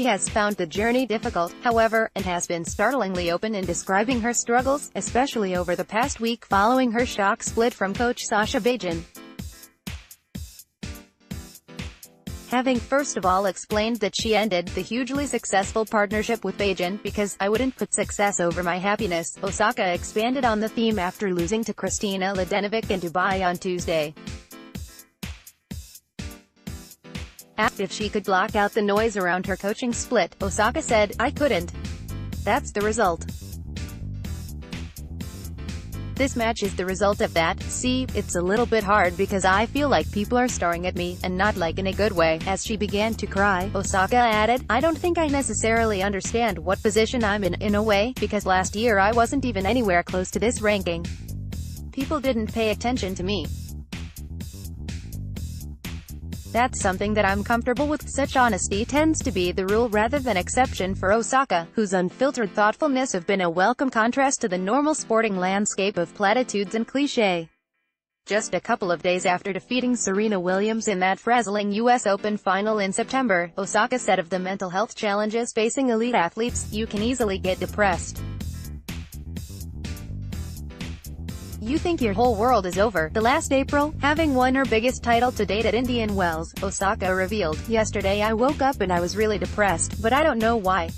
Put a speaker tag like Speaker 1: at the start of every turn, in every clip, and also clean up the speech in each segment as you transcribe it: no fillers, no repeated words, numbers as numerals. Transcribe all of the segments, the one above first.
Speaker 1: She has found the journey difficult, however, and has been startlingly open in describing her struggles, especially over the past week following her shock split from coach Sascha Bajin. Having first of all explained that she ended the hugely successful partnership with Bajin because "I wouldn't put success over my happiness," Osaka expanded on the theme after losing to Kristina Mladenovic in Dubai on Tuesday. Asked if she could block out the noise around her coaching split, Osaka said, "I couldn't. That's the result. This match is the result of that. See, it's a little bit hard because I feel like people are staring at me, and not like in a good way." As she began to cry, Osaka added, "I don't think I necessarily understand what position I'm in a way, because last year I wasn't even anywhere close to this ranking. People didn't pay attention to me. That's something that I'm comfortable with." Such honesty tends to be the rule rather than exception for Osaka, whose unfiltered thoughtfulness have been a welcome contrast to the normal sporting landscape of platitudes and cliché. Just a couple of days after defeating Serena Williams in that frazzling US Open final in September, Osaka said of the mental health challenges facing elite athletes, "You can easily get depressed. You think your whole world is over." The last April, having won her biggest title to date at Indian Wells, Osaka revealed, "Yesterday I woke up and I was really depressed, but I don't know why.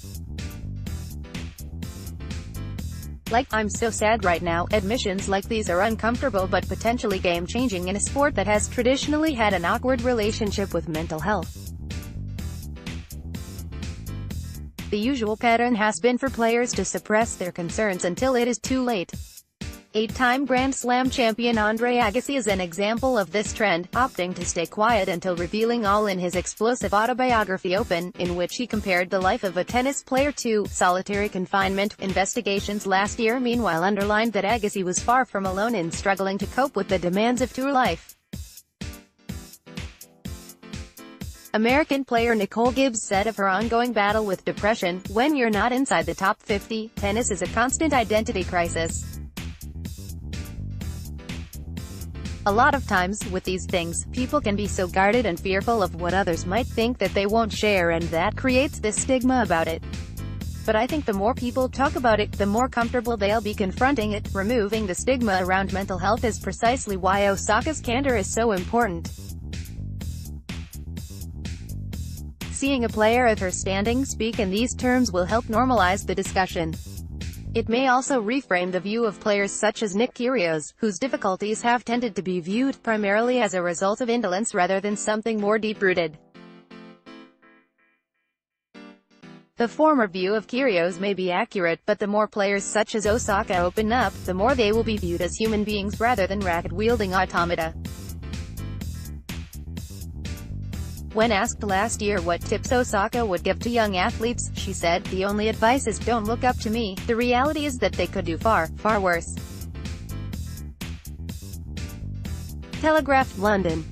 Speaker 1: Like, I'm so sad right now." Admissions like these are uncomfortable but potentially game-changing in a sport that has traditionally had an awkward relationship with mental health. The usual pattern has been for players to suppress their concerns until it is too late. Eight-time Grand Slam champion Andre Agassi is an example of this trend, opting to stay quiet until revealing all in his explosive autobiography Open, in which he compared the life of a tennis player to solitary confinement. Investigations last year meanwhile underlined that Agassi was far from alone in struggling to cope with the demands of tour life. American player Nicole Gibbs said of her ongoing battle with depression, "When you're not inside the top 50, tennis is a constant identity crisis. A lot of times, with these things, people can be so guarded and fearful of what others might think that they won't share, and that creates this stigma about it. But I think the more people talk about it, the more comfortable they'll be confronting it." Removing the stigma around mental health is precisely why Osaka's candor is so important. Seeing a player of her standing speak in these terms will help normalize the discussion. It may also reframe the view of players such as Nick Kyrgios, whose difficulties have tended to be viewed primarily as a result of indolence rather than something more deep-rooted. The former view of Kyrgios may be accurate, but the more players such as Osaka open up, the more they will be viewed as human beings rather than racket-wielding automata. When asked last year what tips Osaka would give to young athletes, she said, "The only advice is don't look up to me. The reality is that they could do far, far worse." Telegraph, London.